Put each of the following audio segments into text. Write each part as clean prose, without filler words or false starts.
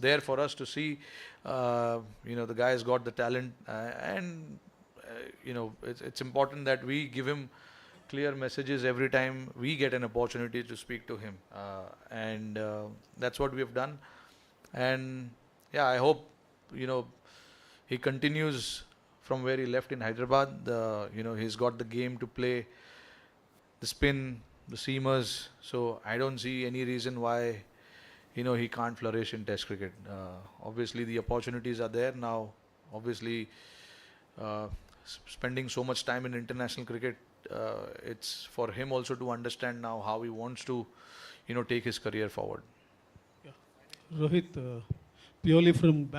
there for us to see. The guy's got the talent, and it's important that we give him clear messages every time we get an opportunity to speak to him, and that's what we have done. And yeah, I hope you know he continues from where he left in Hyderabad. He's got the game to play, the spin, the seamers. So I don't see any reason why he can't flourish in Test cricket. Obviously, the opportunities are there now. Obviously, uh, spending so much time in international cricket, it's for him also to understand now how he wants to, take his career forward. Yeah. Rohit, purely from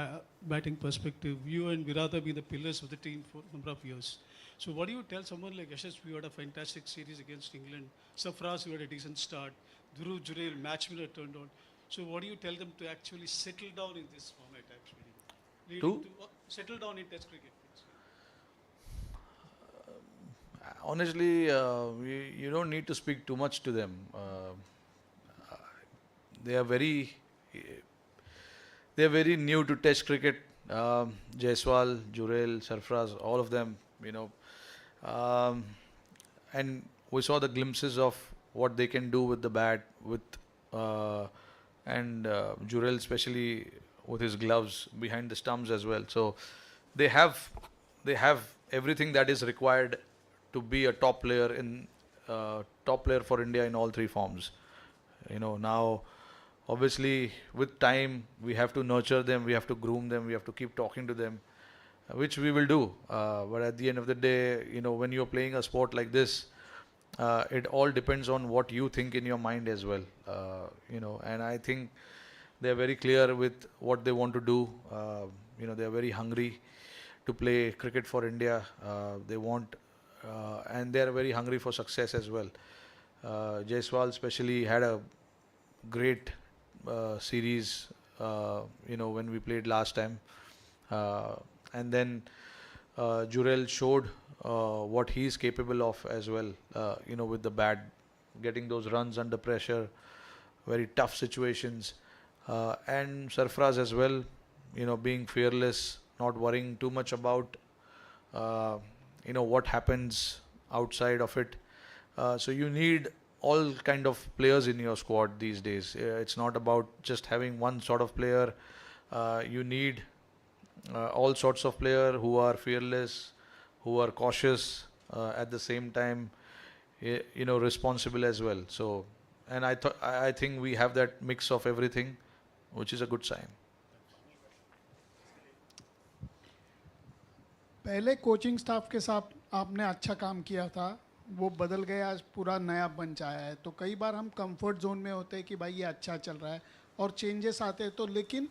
batting perspective, you and Virat have been the pillars of the team for a number of years. So what do you tell someone like Yashash? We had a fantastic series against England. Safraz, we had a decent start. Dhruv Jurel, match winner turned on. So what do you tell them to actually settle down in this format actually? Leading to settle down in Test cricket. Honestly, you don't need to speak too much to them. They are very new to Test cricket. Jaiswal, Jurel, Sarfraz, all of them, um, and we saw the glimpses of what they can do with the bat, with and Jurel especially with his gloves behind the stumps as well. So they have everything that is required to be a top player for India in all three forms. Now obviously with time we have to nurture them, we have to groom them, we have to keep talking to them, which we will do. But at the end of the day, when you're playing a sport like this, it all depends on what you think in your mind as well. And I think they're very clear with what they want to do. They're very hungry to play cricket for India. They want, and they're very hungry for success as well. Jaiswal especially had a great series, when we played last time. And then Jurel showed what he's capable of as well, with the bat, getting those runs under pressure, very tough situations. And Sarfraz as well, being fearless, not worrying too much about, what happens outside of it. So you need all kind of players in your squad these days. It's not about just having one sort of player. You need all sorts of players who are fearless, who are cautious, at the same time, responsible as well. So, and I think we have that mix of everything, which is a good sign. पहले coaching staff के साथ आपने अच्छा काम किया था, वो बदल गया, आज पूरा नया बंच आया है, तो कई बार हम कंफर्ट जोन में होते हैं कि भाई ये अच्छा चल रहा है और चेंजेस आते हैं, तो लेकिन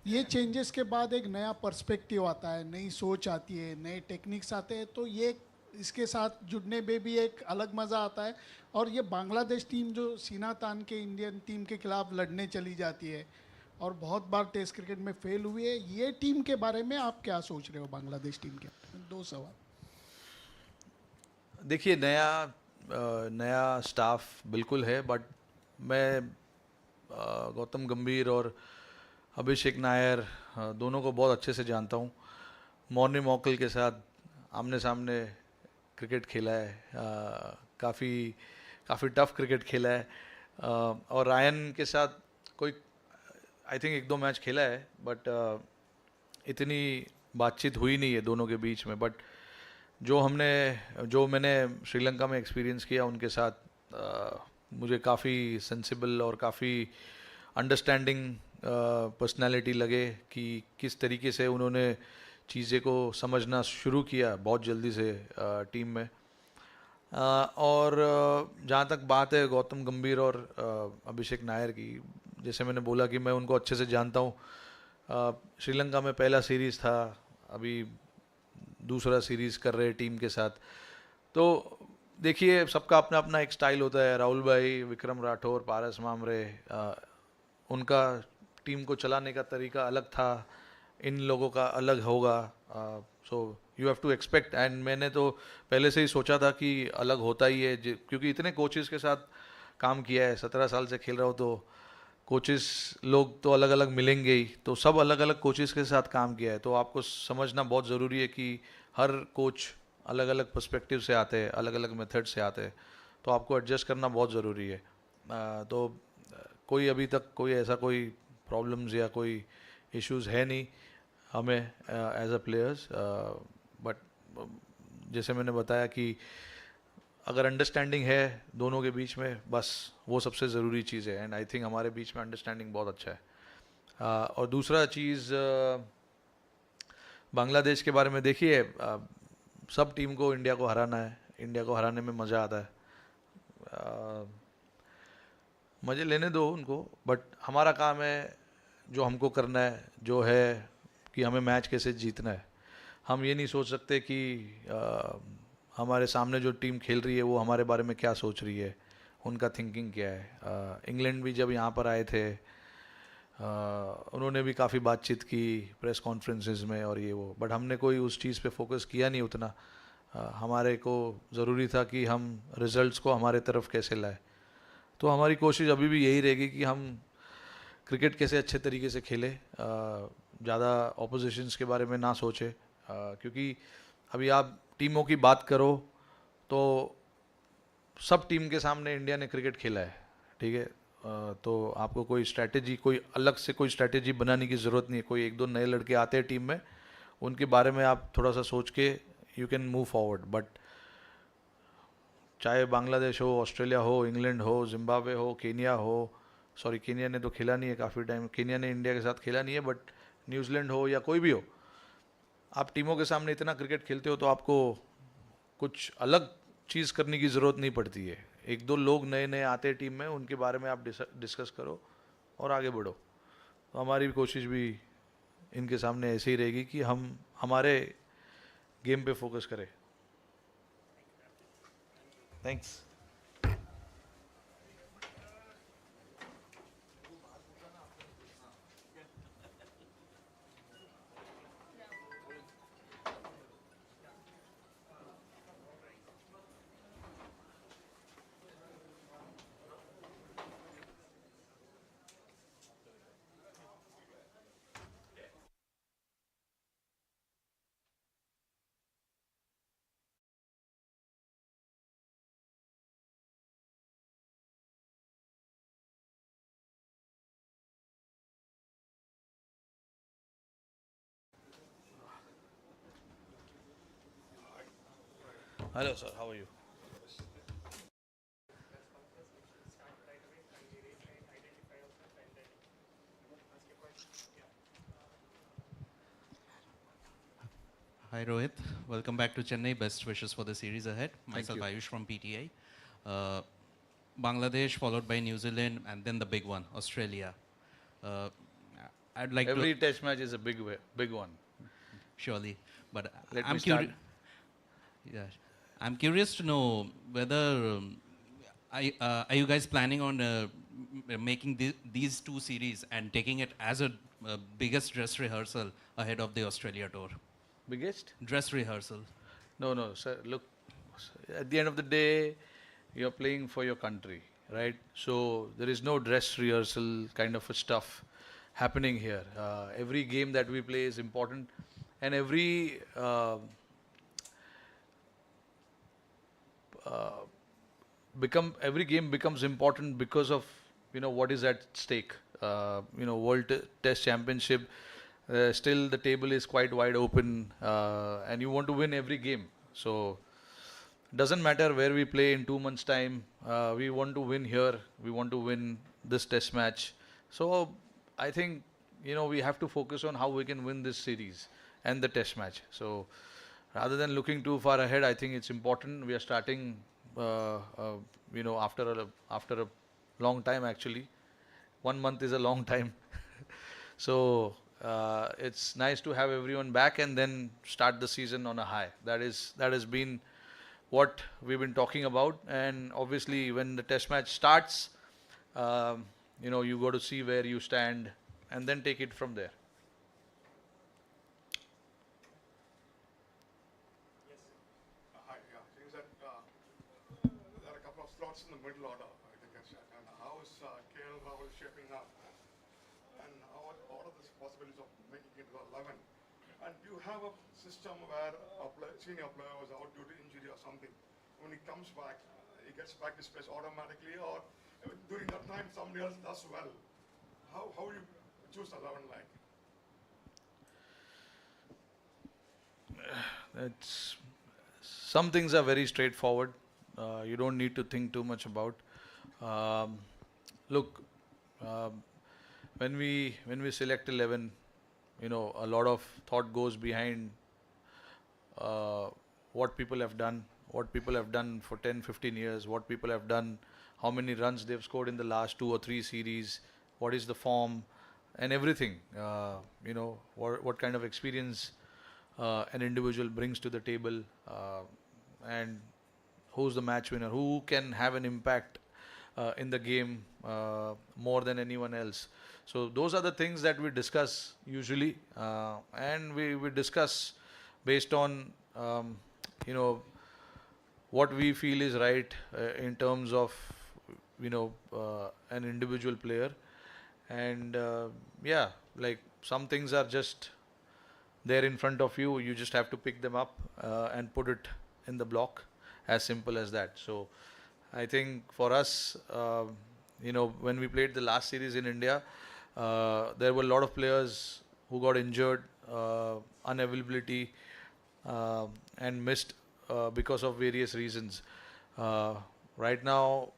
ये चेंजेस के बाद एक नया पर्सपेक्टिव आता है, नई सोच आती है, नए टेक्निक्स आते हैं, तो ये इसके साथ जुड़ने में भी एक अलग मज़ा आता है। और ये बांग्लादेश टीम जो सीना तान के इंडियन टीम के खिलाफ लड़ने चली जाती है और बहुत बार टेस्ट क्रिकेट में फेल हुई है, ये टीम के बारे में आप क्या सोच रहे हो? बांग्लादेश टीम के दो सवाल। देखिए, नया स्टाफ बिल्कुल है, बट मैं गौतम गंभीर और अभिषेक नायर दोनों को बहुत अच्छे से जानता हूँ। मॉर्नी मॉकल के साथ आमने सामने क्रिकेट खेला है, काफ़ी टफ क्रिकेट खेला है, और रायन के साथ कोई आई थिंक एक दो मैच खेला है, बट इतनी बातचीत हुई नहीं है दोनों के बीच में। बट जो मैंने श्रीलंका में एक्सपीरियंस किया उनके साथ, मुझे काफ़ी सेंसिबल और काफ़ी अंडरस्टैंडिंग पर्सनालिटी लगे कि किस तरीके से उन्होंने चीज़ें को समझना शुरू किया बहुत जल्दी से टीम में। और जहाँ तक बात है गौतम गंभीर और अभिषेक नायर की, जैसे मैंने बोला कि मैं उनको अच्छे से जानता हूँ। श्रीलंका में पहला सीरीज़ था, अभी दूसरा सीरीज़ कर रहे टीम के साथ। तो देखिए, सबका अपना अपना एक स्टाइल होता है। राहुल भाई, विक्रम राठौर, पारस मामरे, उनका टीम को चलाने का तरीका अलग था, इन लोगों का अलग होगा। So you have to expect, and मैंने तो पहले से ही सोचा था कि अलग होता ही है, क्योंकि इतने कोचेस के साथ काम किया है, 17 साल से खेल रहा हूँ, तो कोचेस लोग तो अलग अलग मिलेंगे ही, तो सब अलग अलग कोचेस के साथ काम किया है, तो आपको समझना बहुत ज़रूरी है कि हर कोच अलग अलग पर्सपेक्टिव से आते हैं, अलग अलग मेथड से आते हैं, तो आपको एडजस्ट करना बहुत ज़रूरी है। तो कोई अभी तक कोई ऐसा कोई प्रॉब्लम्स या कोई इश्यूज है नहीं हमें एज अ प्लेयर्स, बट जैसे मैंने बताया कि अगर अंडरस्टैंडिंग है दोनों के बीच में, बस वो सबसे ज़रूरी चीज़ है, एंड आई थिंक हमारे बीच में अंडरस्टैंडिंग बहुत अच्छा है। और दूसरा चीज़, बांग्लादेश के बारे में देखिए, सब टीम को इंडिया को हराना है, इंडिया को हराने में मज़ा आता है, मज़े लेने दो उनको, बट हमारा काम है जो हमको करना है, जो है कि हमें मैच कैसे जीतना है। हम ये नहीं सोच सकते कि हमारे सामने जो टीम खेल रही है वो हमारे बारे में क्या सोच रही है, उनका थिंकिंग क्या है। इंग्लैंड भी जब यहाँ पर आए थे, उन्होंने भी काफ़ी बातचीत की प्रेस कॉन्फ्रेंसेस में और ये वो, बट हमने कोई उस चीज़ पे फोकस किया नहीं उतना। हमारे को ज़रूरी था कि हम रिजल्ट्स को हमारे तरफ कैसे लाए, तो हमारी कोशिश अभी भी यही रहेगी कि हम क्रिकेट कैसे अच्छे तरीके से खेले, ज़्यादा ऑपोजिशंस के बारे में ना सोचे, क्योंकि अभी आप टीमों की बात करो तो सब टीम के सामने इंडिया ने क्रिकेट खेला है, ठीक है। तो आपको कोई स्ट्रैटेजी, कोई अलग से कोई स्ट्रैटेजी बनाने की ज़रूरत नहीं है। कोई एक दो नए लड़के आते हैं टीम में, उनके बारे में आप थोड़ा सा सोच के you can move forward, but चाहे बांग्लादेश हो, ऑस्ट्रेलिया हो, इंग्लैंड हो, जिम्बाब्वे हो, केनिया हो, सॉरी केनिया ने तो खेला नहीं है काफ़ी टाइम, केनिया ने इंडिया के साथ खेला नहीं है, बट न्यूजीलैंड हो या कोई भी हो, आप टीमों के सामने इतना क्रिकेट खेलते हो तो आपको कुछ अलग चीज़ करने की ज़रूरत नहीं पड़ती है। एक दो लोग नए नए आते हैं टीम में, उनके बारे में आप डिस्कस करो और आगे बढ़ो। तो हमारी भी कोशिश भी इनके सामने ऐसे ही रहेगी कि हम हमारे गेम पे फोकस करें। Thanks. Hello sir, how are you? Hi Rohit, welcome back to Chennai. Best wishes for the series ahead. Thank Myself you. Ayush from PTI. Uh, Bangladesh followed by New Zealand and then the big one, Australia. Uh, I'd like to Every test match is a big one. surely, but Let me I'm start. curious. Yeah, I'm curious to know whether are you guys planning on making these two series and taking it as a biggest dress rehearsal ahead of the Australia tour? Biggest? Dress rehearsal. No, no, sir. Look, at the end of the day, you're playing for your country, right? So there is no dress rehearsal kind of a stuff happening here. Every game that we play is important, and every game becomes important because of what is at stake. World Test Championship. Still, the table is quite wide open, and you want to win every game. So doesn't matter where we play in 2 months' time. We want to win here. We want to win this Test match. So I think we have to focus on how we can win this series and the Test match. So rather than looking too far ahead, I think it's important. We are starting, after a long time actually. 1 month is a long time. So it's nice to have everyone back and then start the season on a high. That has been what we've been talking about. And obviously, when the test match starts, you got to see where you stand and then take it from there. Hi, yeah. Seems that there are a couple of slots in the middle order. I think that's and how is KL Rahul shaping up? And what are the possibilities of making it to 11? And do you have a system where senior player was out due to injury or something? When he comes back, he gets back to space automatically, or during that time somebody else does well? How you choose 11 like? It's some things are very straightforward. You don't need to think too much about. Um, look, um, when we select 11, a lot of thought goes behind uh, what people have done, for 10, 15 years, what people have done, how many runs they've scored in the last 2 or 3 series, what is the form, and everything. What kind of experience an individual brings to the table, and who's the match winner, who can have an impact in the game more than anyone else. So those are the things that we discuss usually, and we discuss based on you know what we feel is right in terms of an individual player, and yeah, like some things are just there in front of you. You just have to pick them up and put it in the block, as simple as that. So I think for us, when we played the last series in India, there were a lot of players who got injured, unavailability, and missed because of various reasons. Right now,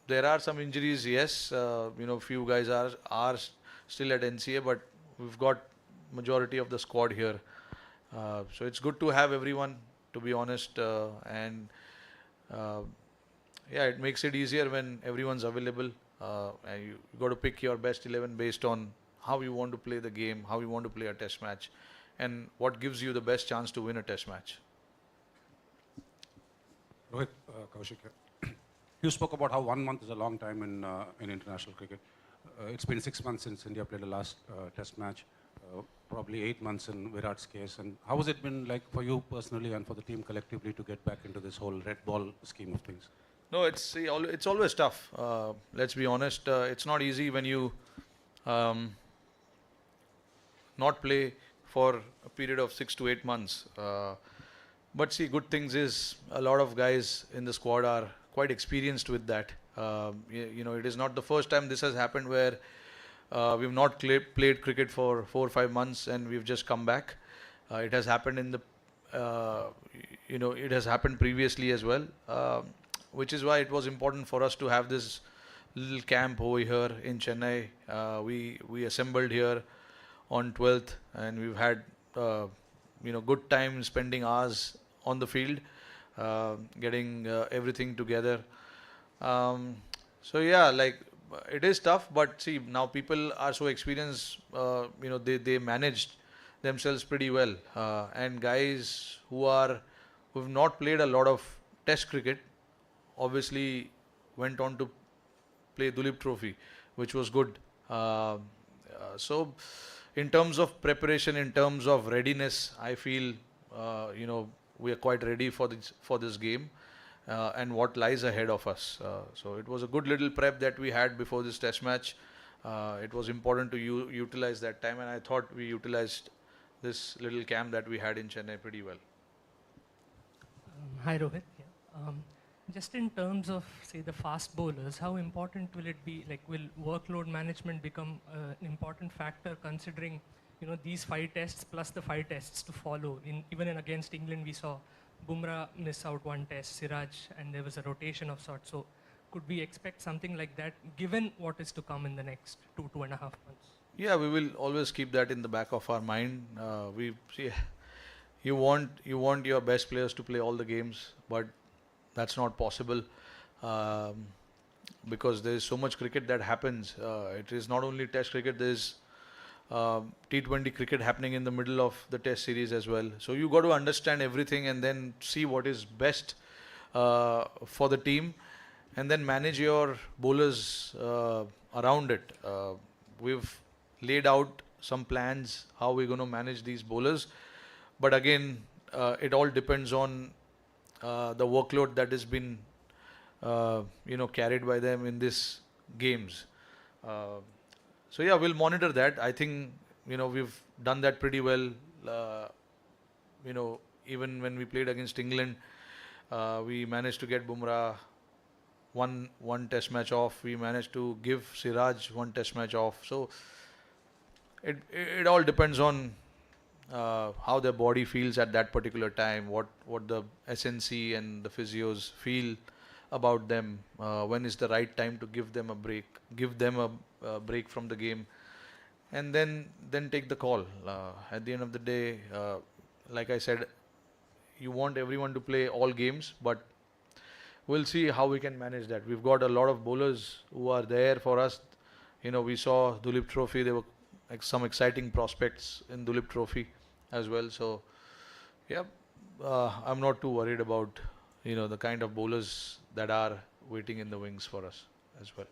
there are some injuries. Yes, few guys are still at NCA, but we've got majority of the squad here. So it's good to have everyone, to be honest, and uh, yeah, it makes it easier when everyone's available, and you got to pick your best 11 based on how you want to play the game, how you want to play a test match, and what gives you the best chance to win a test match. Rohit, Kaushik here. You spoke about how 1 month is a long time in international cricket. It's been 6 months since India played the last test match, probably 8 months in Virat's case. And how has it been like for you personally and for the team collectively to get back into this whole red ball scheme of things? No, it's always tough. Let's be honest. It's not easy when you not play for a period of 6 to 8 months. But see, good things is a lot of guys in the squad are quite experienced with that. It is not the first time this has happened where we've not played cricket for 4 or 5 months and we've just come back. It has happened it has happened previously as well, which is why it was important for us to have this little camp over here in Chennai. We assembled here on 12th, and we've had good time spending hours on the field, getting everything together. So yeah, like it is tough, but see, now people are so experienced. They managed themselves pretty well, and guys who've not played a lot of Test cricket obviously went on to play Dulip Trophy, which was good. So, in terms of preparation, in terms of readiness, I feel we are quite ready for this game and what lies ahead of us. So it was a good little prep that we had before this test match. It was important to utilize that time, and I thought we utilized this little camp that we had in Chennai pretty well. Hi Rohit. Yeah. Just in terms of, say, the fast bowlers, how important will it be? Like, will workload management become an important factor, considering these 5 tests plus the 5 tests to follow? Even against England, we saw Bumrah miss out 1 test, Siraj, and there was a rotation of sorts. So, could we expect something like that, given what is to come in the next 2.5 months? Yeah, we will always keep that in the back of our mind. We see, you want your best players to play all the games, but that's not possible, because there is so much cricket that happens. It is not only Test cricket. There is T20 cricket happening in the middle of the Test series as well. So you got to understand everything and then see what is best for the team, and then manage your bowlers around it. We've laid out some plans how we're going to manage these bowlers, but again, it all depends on the workload that has been carried by them in these games. Uh, so yeah, we'll monitor that. I think we've done that pretty well. Uh, Even when we played against England, we managed to get Bumrah one test match off. We managed to give Siraj one test match off. So it all depends on how their body feels at that particular time, what the SNC and the physios feel about them, when is the right time to give them a break from the game, and then take the call. At the end of the day, like I said, you want everyone to play all games, but we'll see how we can manage that. We've got a lot of bowlers who are there for us. We saw Dulip Trophy. There were some exciting prospects in Dulip Trophy as well. So, yeah, I'm not too worried about the kind of bowlers that are waiting in the wings for us as well.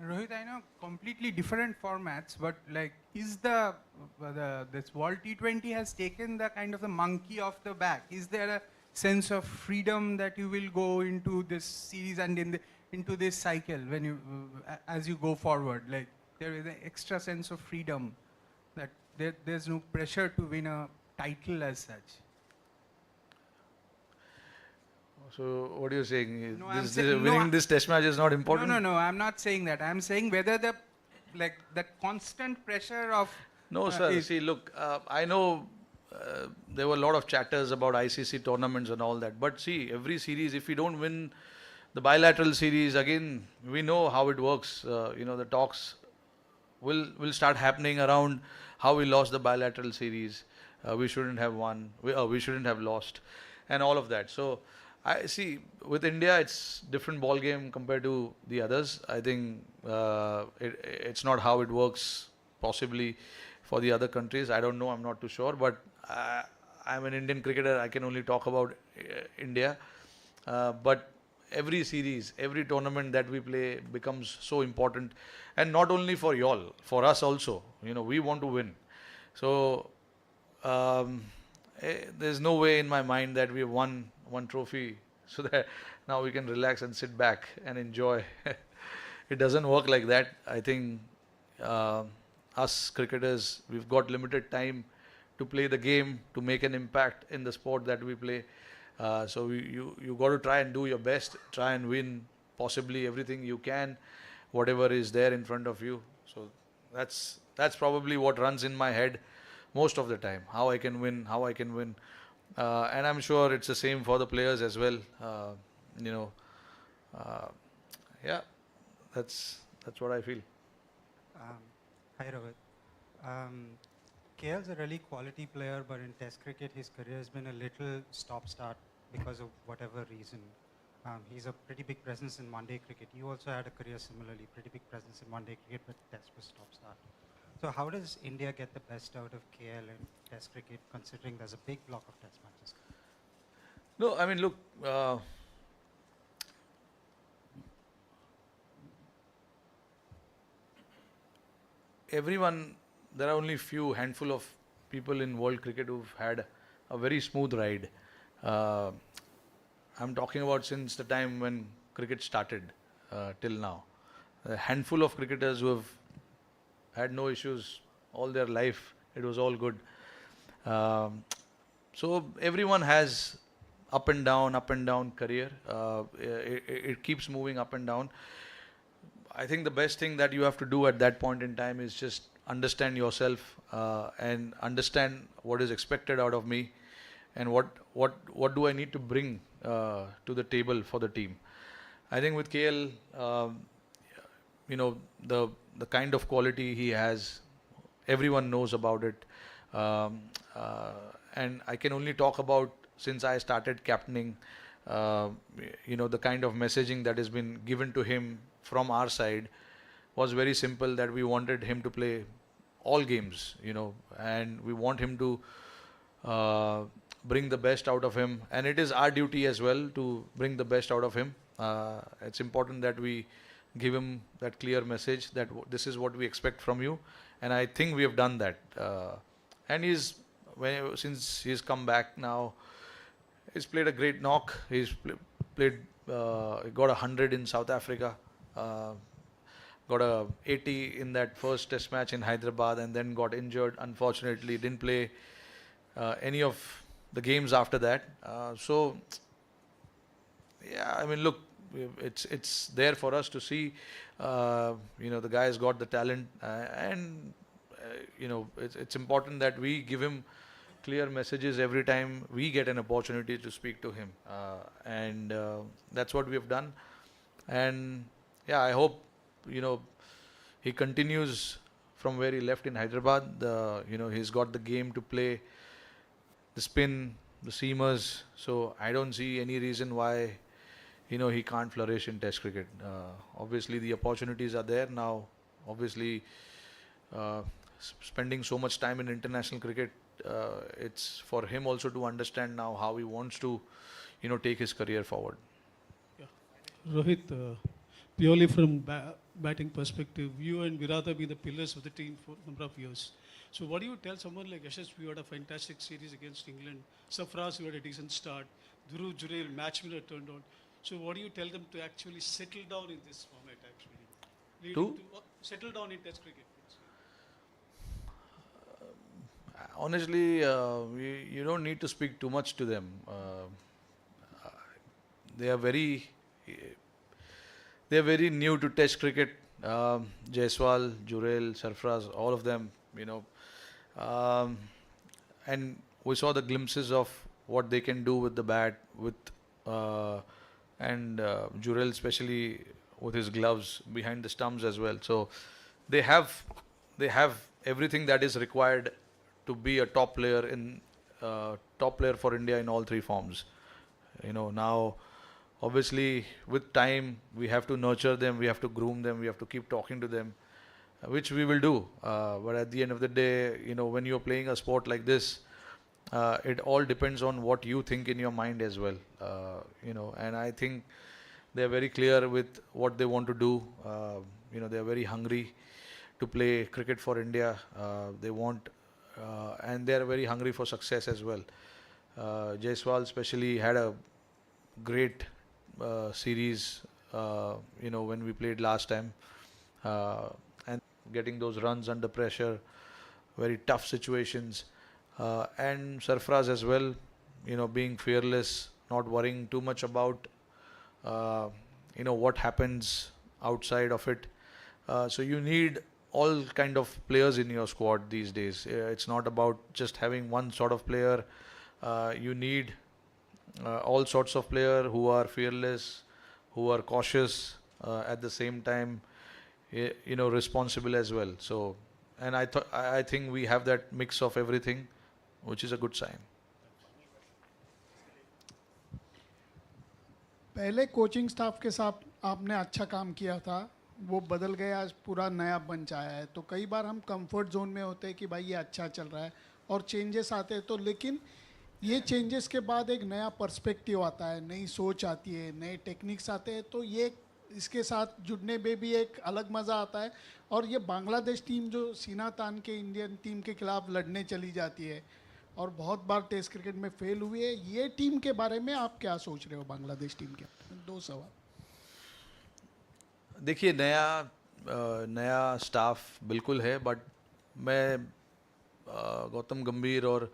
Rohit, I know completely different formats, but like, is this World T20 has taken the kind of the monkey off the back? Is there a sense of freedom that you will go into this series and into this cycle when you as you go forward? Like, there is an extra sense of freedom that there's no pressure to win a title as such. So what are you saying? No, Winning this test match is not important? No, I'm not saying that. I'm saying whether the constant pressure of... No, sir. See, look, I know there were a lot of chatters about ICC tournaments and all that. But see, every series, if we don't win the bilateral series, again, we know how it works. The talks will start happening around how we lost the bilateral series. We shouldn't have won. We shouldn't have lost, and all of that. So, I see with India, it's different ball game compared to the others. I think it's not how it works possibly for the other countries. I don't know. I'm not too sure. But I'm an Indian cricketer. I can only talk about India. But every series, every tournament that we play becomes so important, and not only for y'all, for us also. We want to win. So there's no way in my mind that we have won one trophy so that now we can relax and sit back and enjoy. It doesn't work like that. I think us cricketers, we've got limited time to play the game, to make an impact in the sport that we play. So you got to try and do your best, try and win possibly everything you can, whatever is there in front of you. So that's probably what runs in my head most of the time. How I can win. And I'm sure it's the same for the players as well. Yeah, that's what I feel. Hi, Rohit. KL's a really quality player, but in Test cricket, his career has been a little stop-start because of whatever reason. He's a pretty big presence in one-day cricket. You also had a career similarly, pretty big presence in one-day cricket, but Test was stop-start. So how does India get the best out of KL in Test cricket, considering there's a big block of Test matches? No, I mean, look, there are only handful of people in world cricket who've had a very smooth ride. I'm talking about since the time when cricket started till now. A handful of cricketers who have had no issues all their life. It was all good. So everyone has up and down career. It keeps moving up and down. I think the best thing that you have to do at that point in time is just understand yourself and understand what is expected out of me, and what do I need to bring to the table for the team. I think with KL, the kind of quality he has, everyone knows about it, and I can only talk about since I started captaining. The kind of messaging that has been given to him from our side was very simple, that we wanted him to play all games, and we want him to bring the best out of him, and it is our duty as well to bring the best out of him. It's important that we give him that clear message that this is what we expect from you, and I think we have done that. And since he's come back now, he's played a great knock. He's played got 100 in South Africa, got a 80 in that first test match in Hyderabad, and then got injured. Unfortunately, didn't play any of the games after that. So yeah, I mean, look, it's there for us to see. The guy's got the talent, and it's important that we give him clear messages every time we get an opportunity to speak to him, and that's what we have done. And yeah, I hope he continues from where he left in Hyderabad. He's got the game to play, the spin, the seamers. So I don't see any reason why he can't flourish in Test cricket. Obviously, the opportunities are there now. Obviously, spending so much time in international cricket, it's for him also to understand now how he wants to, take his career forward. Yeah. Rohit, purely from batting perspective, you and Virat have been the pillars of the team for a number of years. So what do you tell someone like Yashasvi, had a fantastic series against England, Safraz, who had a decent start, Dhruv Jurel, match winner turned on. So what do you tell them to actually settle down in this format actually? Settle down in Test cricket. Honestly, you don't need to speak too much to them. They are very new to Test cricket. Jaiswal, Jurel, Sarfraz, all of them, and we saw the glimpses of what they can do with the bat, and Jurel especially with his gloves behind the stumps as well. So they have everything that is required to be a top player for India in all three forms. Now obviously with time we have to nurture them, we have to groom them, we have to keep talking to them, which we will do. But at the end of the day, when you're playing a sport like this, it all depends on what you think in your mind as well. And I think they're very clear with what they want to do. They're very hungry to play cricket for India. They want, and they're very hungry for success as well. Jaiswal especially had a great series, when we played last time, and getting those runs under pressure, very tough situations. And Sarfraz as well, being fearless, not worrying too much about, what happens outside of it. So you need all kind of players in your squad these days. It's not about just having one sort of player. You need all sorts of players who are fearless, who are cautious, at the same time, responsible as well. So, and I think we have that mix of everything, which is a good sign. पहले coaching staff के साथ आपने अच्छा काम किया था, वो बदल गया, आज पूरा नया बंच आया है. तो कई बार हम कंफर्ट जोन में होते हैं कि भाई ये अच्छा चल रहा है और चेंजेस आते हैं, तो लेकिन ये चेंजेस के बाद एक नया पर्सपेक्टिव आता है, नई सोच आती है, नए टेक्निक्स आते हैं, तो ये इसके साथ जुड़ने में भी एक अलग मज़ा आता है. और ये बांग्लादेश टीम जो सीना तान के इंडियन टीम के खिलाफ लड़ने चली जाती है और बहुत बार टेस्ट क्रिकेट में फेल हुई है, ये टीम के बारे में आप क्या सोच रहे हो बांग्लादेश टीम के? दो सवाल. देखिए, नया स्टाफ बिल्कुल है, बट मैं गौतम गंभीर और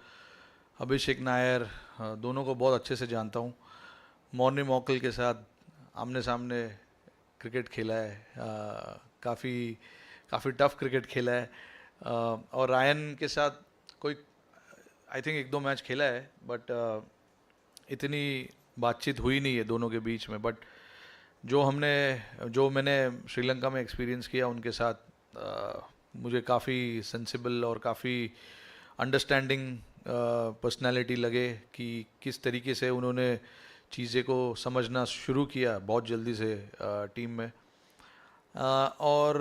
अभिषेक नायर दोनों को बहुत अच्छे से जानता हूँ. मॉर्नी मॉकल के साथ आमने सामने क्रिकेट खेला है, काफ़ी टफ क्रिकेट खेला है, और रायन के साथ कोई आई थिंक 1-2 मैच खेला है, बट इतनी बातचीत हुई नहीं है दोनों के बीच में. बट जो मैंने श्रीलंका में एक्सपीरियंस किया उनके साथ, मुझे काफ़ी सेंसिबल और काफ़ी अंडरस्टैंडिंग पर्सनालिटी लगे कि किस तरीके से उन्होंने चीज़ें को समझना शुरू किया बहुत जल्दी से टीम में. और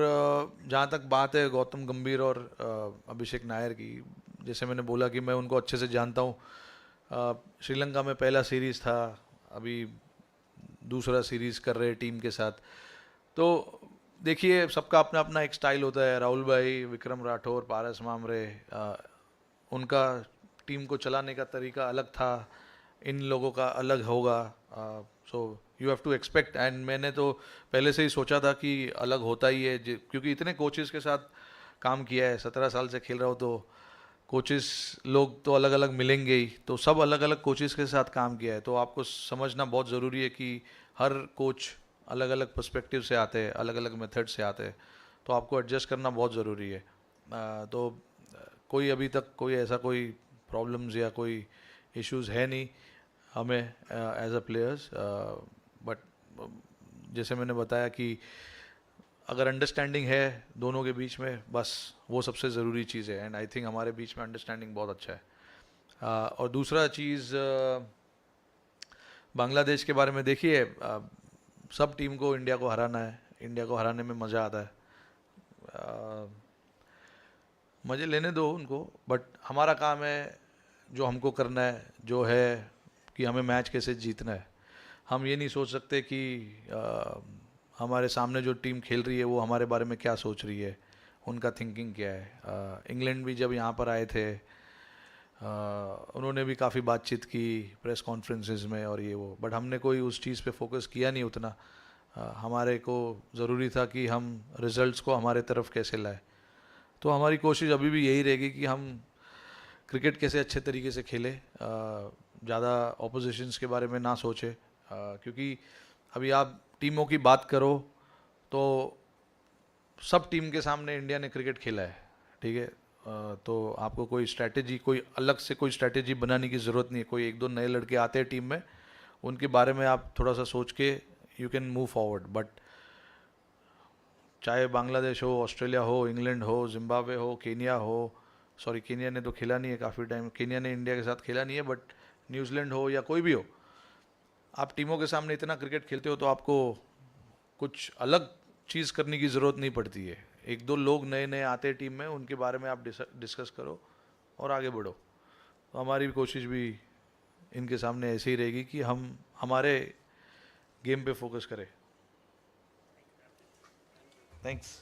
जहाँ तक बात है गौतम गंभीर और अभिषेक नायर की, जैसे मैंने बोला कि मैं उनको अच्छे से जानता हूँ. श्रीलंका में पहला सीरीज़ था, अभी दूसरा सीरीज़ कर रहे टीम के साथ. तो देखिए, सबका अपना अपना एक स्टाइल होता है. राहुल भाई, विक्रम राठौर, पारस मामरे, उनका टीम को चलाने का तरीका अलग था, इन लोगों का अलग होगा. So you have to expect, and मैंने तो पहले से ही सोचा था कि अलग होता ही है, क्योंकि इतने कोचेस के साथ काम किया है, 17 साल से खेल रहा हूँ, तो कोचेस लोग तो अलग अलग मिलेंगे ही, तो सब अलग अलग कोचेस के साथ काम किया है, तो आपको समझना बहुत ज़रूरी है कि हर कोच अलग अलग पर्सपेक्टिव से आते हैं, अलग अलग मेथड से आते हैं, तो आपको एडजस्ट करना बहुत ज़रूरी है। तो कोई अभी तक कोई ऐसा कोई प्रॉब्लम्स या कोई इश्यूज है नहीं हमें एज अ प्लेयर्स, बट जैसे मैंने बताया कि अगर अंडरस्टैंडिंग है दोनों के बीच में, बस वो सबसे ज़रूरी चीज़ है, एंड आई थिंक हमारे बीच में अंडरस्टैंडिंग बहुत अच्छा है। और दूसरा चीज़, बांग्लादेश के बारे में देखिए, सब टीम को इंडिया को हराना है, इंडिया को हराने में मज़ा आता है, मज़े लेने दो उनको, बट हमारा काम है जो हमको करना है, जो है कि हमें मैच कैसे जीतना है। हम ये नहीं सोच सकते कि हमारे सामने जो टीम खेल रही है वो हमारे बारे में क्या सोच रही है, उनका थिंकिंग क्या है। इंग्लैंड भी जब यहाँ पर आए थे, उन्होंने भी काफ़ी बातचीत की प्रेस कॉन्फ्रेंसेस में और ये वो, बट हमने कोई उस चीज़ पे फोकस किया नहीं उतना। हमारे को ज़रूरी था कि हम रिज़ल्ट्स को हमारे तरफ कैसे लाए, तो हमारी कोशिश अभी भी यही रहेगी कि हम क्रिकेट कैसे अच्छे तरीके से खेले, ज़्यादा ऑपोजिशंस के बारे में ना सोचे, क्योंकि अभी आप टीमों की बात करो तो सब टीम के सामने इंडिया ने क्रिकेट खेला है, ठीक है। तो आपको कोई स्ट्रैटेजी, कोई अलग से कोई स्ट्रैटेजी बनाने की ज़रूरत नहीं है। कोई एक दो नए लड़के आते हैं टीम में, उनके बारे में आप थोड़ा सा सोच के you can move forward, but चाहे बांग्लादेश हो, ऑस्ट्रेलिया हो, इंग्लैंड हो, जिम्बाब्वे हो, केनिया हो, सॉरी केनिया ने तो खेला नहीं है काफ़ी टाइम, केनिया ने इंडिया के साथ खेला नहीं है, बट न्यूजीलैंड हो या कोई भी हो, आप टीमों के सामने इतना क्रिकेट खेलते हो तो आपको कुछ अलग चीज़ करने की ज़रूरत नहीं पड़ती है। एक दो लोग नए नए आते हैं टीम में, उनके बारे में आप डिस्कस करो और आगे बढ़ो। तो हमारी कोशिश भी इनके सामने ऐसे ही रहेगी कि हम हमारे गेम पे फोकस करें। थैंक्स।